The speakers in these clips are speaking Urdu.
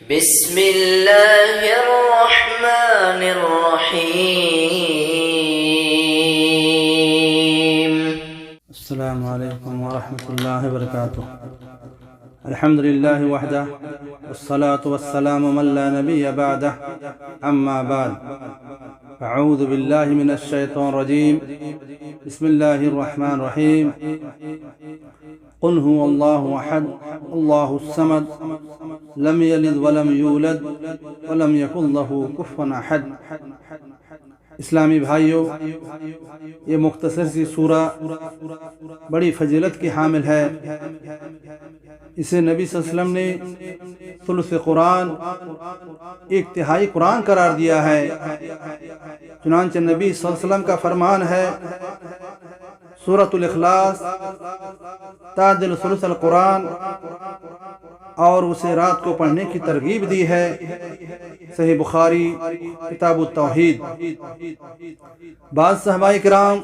بسم اللہ الرحمن الرحیم۔ السلام علیکم ورحمۃ اللہ وبرکاتہ۔ الحمد للہ وحدہ والصلاة والسلام من لا نبی بعدہ، اما بعد، اعوذ باللہ من الشیطان الرجیم، بسم اللہ الرحمن الرحیم۔ قل هو اللہ احد اللہ الصمد لم یلد ولم یولد ولم یکن لہ کفوا احد۔ اسلامی بھائیوں، یہ مختصر سی سورہ بڑی فضیلت کی حامل ہے۔ اسے نبی صلی اللہ علیہ وسلم نے ثلث قرآن، ایک تہائی قرآن قرار دیا ہے۔ چنانچہ نبی صلی اللہ علیہ وسلم کا فرمان ہے، سورۃ الاخلاص تعدل ثلث القرآن، اور اسے رات کو پڑھنے کی ترغیب دی ہے۔ صحیح بخاری کتاب التوحید۔ بعض صحابہ کرام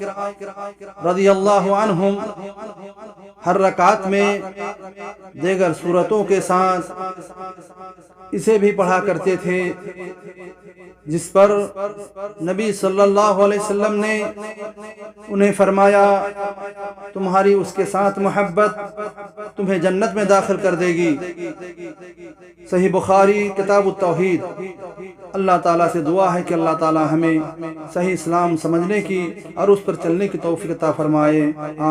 رضی اللہ عنہم ہر رکعت میں دیگر سورتوں کے ساتھ اسے بھی پڑھا کرتے تھے، جس پر نبی صلی اللہ علیہ وسلم نے انہیں فرمایا، تمہاری اس کے ساتھ محبت تمہیں جنت میں داخل کر دے گی۔ صحیح بخاری کتاب التوحید۔ اللہ تعالیٰ سے دعا ہے کہ اللہ تعالیٰ ہمیں صحیح اسلام سمجھنے کی اور اس پر چلنے کی توفیق عطا فرمائے،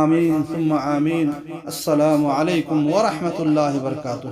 آمین ثم آمین۔ السلام علیکم ورحمۃ اللہ وبرکاتہ۔